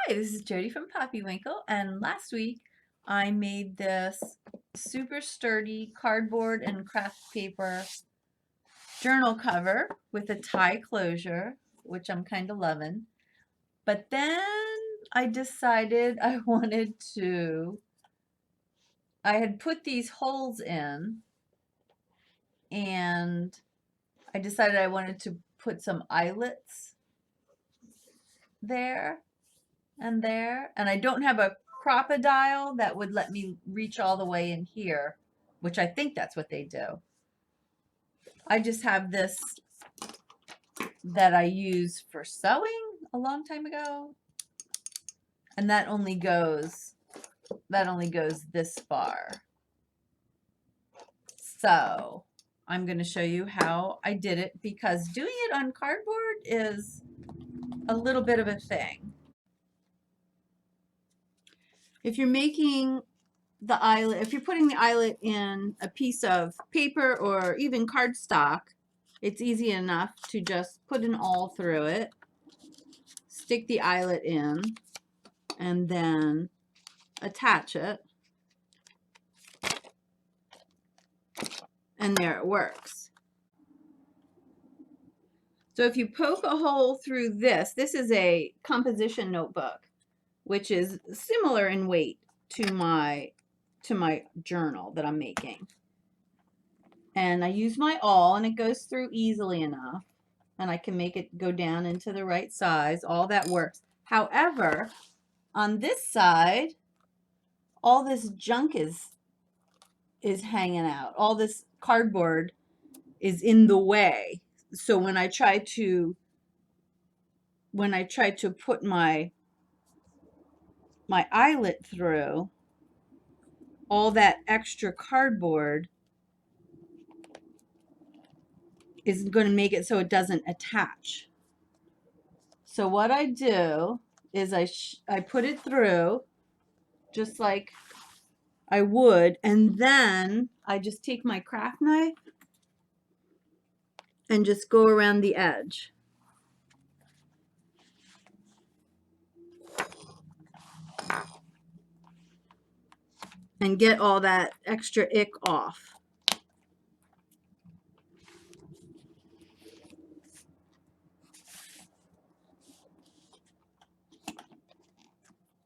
Hi, this is Jody from Poppywinkle, and last week I made this super sturdy cardboard and craft paper journal cover with a tie closure, which I'm kind of loving. But then I decided I had put these holes in, and I decided I wanted to put some eyelets there and there, and I don't have a crocodile that would let me reach all the way in here, which I think that's what they do. I just have this that I used for sewing a long time ago, and that only goes this far. So I'm going to show you how I did it, because doing it on cardboard is a little bit of a thing. If you're making the eyelet, if you're putting the eyelet in a piece of paper or even cardstock, it's easy enough to just put an awl through it, stick the eyelet in, and then attach it, and there it works. So if you poke a hole through this is a composition notebook, which is similar in weight to my journal that I'm making. And I use my awl, and it goes through easily enough, and I can make it go down into the right size. All that works. However, on this side, all this junk is hanging out. All this cardboard is in the way. So when I try to put my eyelet through, all that extra cardboard is going to make it so it doesn't attach. So what I do is I put it through just like I would, and then I just take my craft knife and just go around the edge. And get all that extra ick off.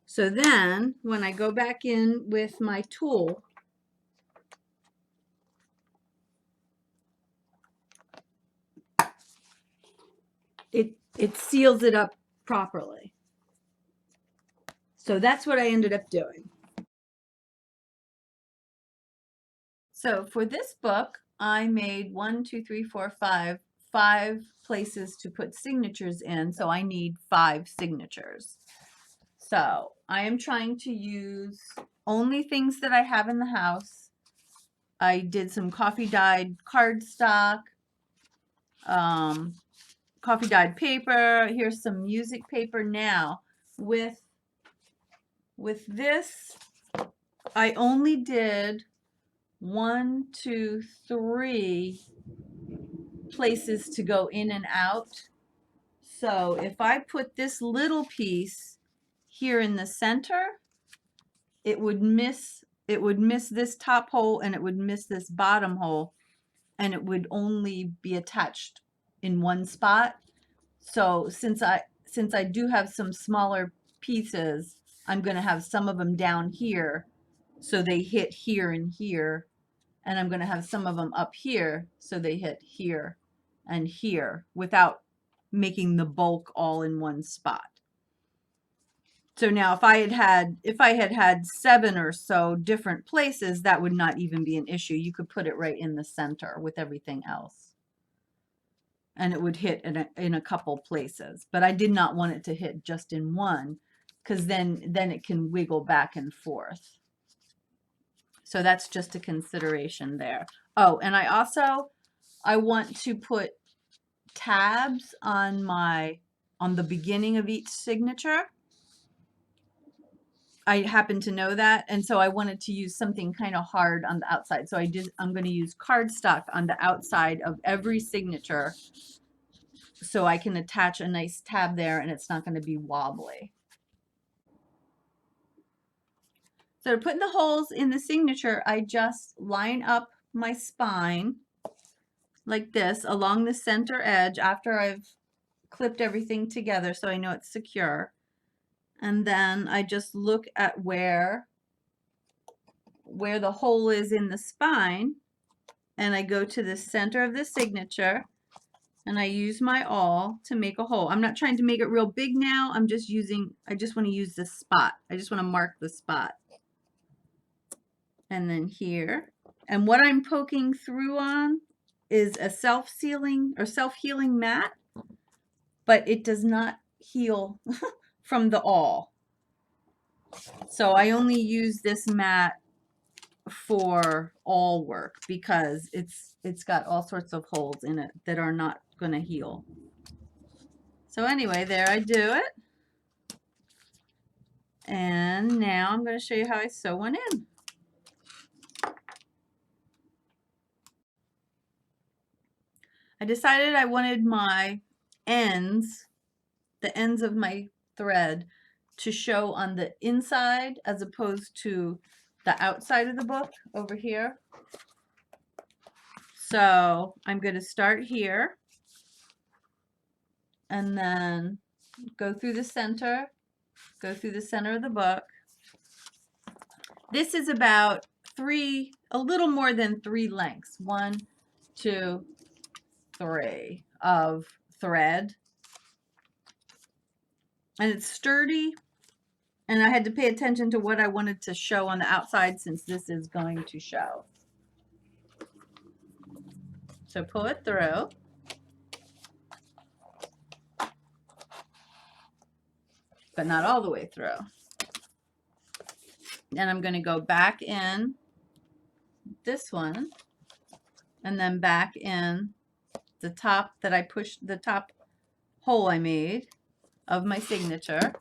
So then when I go back in with my tool, it seals it up properly. So that's what I ended up doing. So for this book, I made 5 places to put signatures in. So I need 5 signatures. So I am trying to use only things that I have in the house. I did some coffee dyed cardstock, coffee dyed paper. Here's some music paper. Now with this, I only did 1, 2, 3 places to go in and out. So if I put this little piece here in the center, it would miss this top hole, and it would miss this bottom hole, and it would only be attached in one spot. So since I do have some smaller pieces, I'm going to have some of them down here, so they hit here and here, and I'm going to have some of them up here, so they hit here and here, without making the bulk all in one spot. So now if I had had 7 or so different places, that would not even be an issue. You could put it right in the center with everything else, and it would hit in a couple places. But I did not want it to hit just in one, because then it can wiggle back and forth. So that's just a consideration there. Oh, and I want to put tabs on the beginning of each signature. I happen to know that, and so I wanted to use something kind of hard on the outside. So I'm going to use cardstock on the outside of every signature, so I can attach a nice tab there, and it's not going to be wobbly. So to put the holes in the signature, I just line up my spine like this along the center edge after I've clipped everything together so I know it's secure. And then I just look at where the hole is in the spine, and I go to the center of the signature and I use my awl to make a hole. I'm not trying to make it real big now. I just want to use this spot. I just want to mark the spot. And then here. And what I'm poking through on is a self-sealing or self-healing mat, but it does not heal from the awl. So I only use this mat for awl work because it's got all sorts of holes in it that are not going to heal. So anyway, there I do it. And now I'm going to show you how I sew one in. I decided I wanted my ends, the ends of my thread, to show on the inside as opposed to the outside of the book over here. So I'm going to start here and then go through the center of the book. This is about a little more than 3 lengths, 1, 2, 3 of thread. And it's sturdy, and I had to pay attention to what I wanted to show on the outside since this is going to show. So pull it through. But not all the way through. Then I'm going to go back in this one and then back in the top that I pushed, the top hole I made of my signature.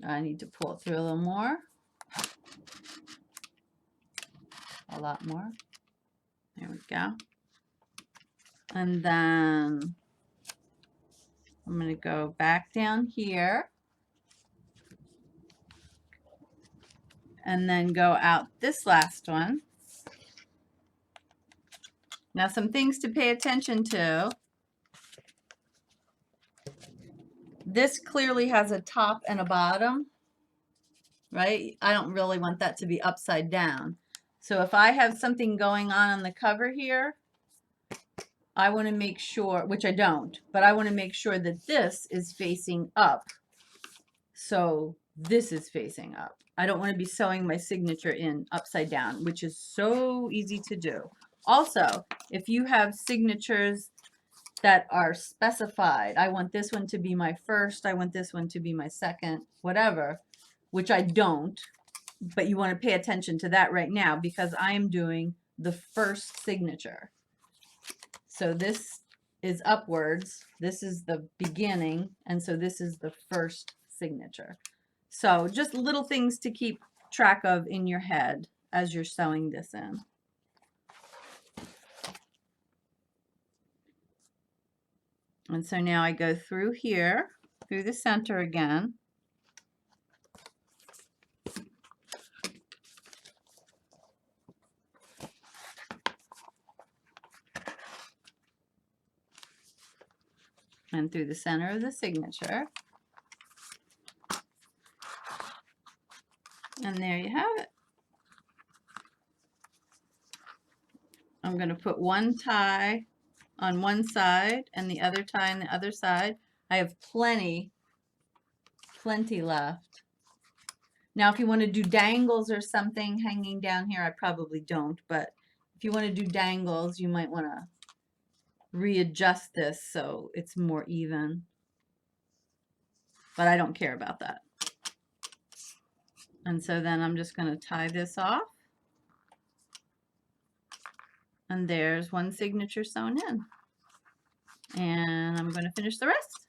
I need to pull it through a little more. A lot more. There we go. And then I'm going to go back down here and then go out this last one. Now some things to pay attention to. This clearly has a top and a bottom, right? I don't really want that to be upside down. So if I have something going on the cover here, I want to make sure, which I don't, but I want to make sure that this is facing up. So this is facing up. I don't want to be sewing my signature in upside down, which is so easy to do. Also, if you have signatures that are specified, I want this one to be my first, I want this one to be my second, whatever, which I don't, but you want to pay attention to that right now because I am doing the first signature. So this is upwards, this is the beginning, and so this is the first signature. So just little things to keep track of in your head as you're sewing this in. And so now I go through here, through the center again. And through the center of the signature. And there you have it. I'm going to put one tie on one side and the other tie on the other side. I have plenty left. Now if you want to do dangles or something hanging down here, I probably don't, but if you want to do dangles, you might want to readjust this so it's more even. But I don't care about that. And so then I'm just going to tie this off. And there's one signature sewn in. And I'm going to finish the rest.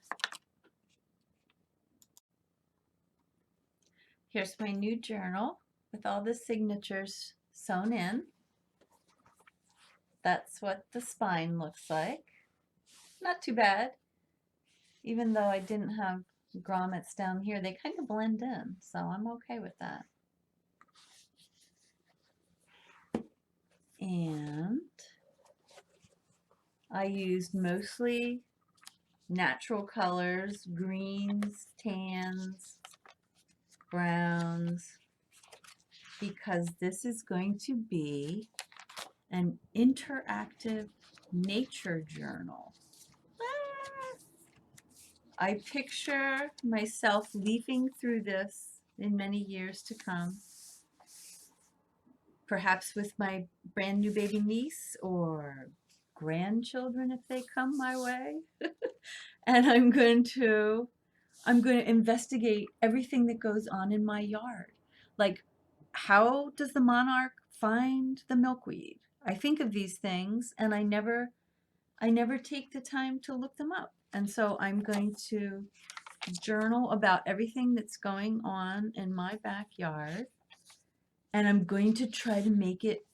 Here's my new journal with all the signatures sewn in. That's what the spine looks like. Not too bad. Even though I didn't have grommets down here, they kind of blend in, so I'm okay with that. And I used mostly natural colors, greens, tans, browns, because this is going to be an interactive nature journal. I picture myself leafing through this in many years to come, perhaps with my brand new baby niece or grandchildren if they come my way. And I'm going to investigate everything that goes on in my yard. Like, how does the monarch find the milkweed? I think of these things and I never take the time to look them up. And so I'm going to journal about everything that's going on in my backyard. And I'm going to try to make it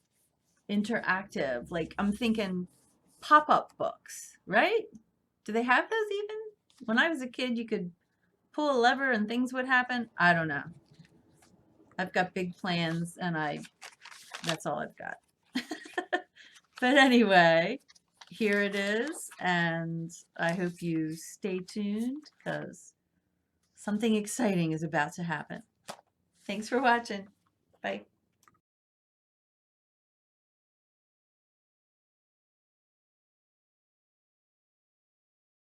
interactive. Like, I'm thinking pop-up books, right? Do they have those even? When I was a kid, you could pull a lever and things would happen. I don't know. I've got big plans and that's all I've got. But anyway, here it is, and I hope you stay tuned because something exciting is about to happen. Thanks for watching. Bye.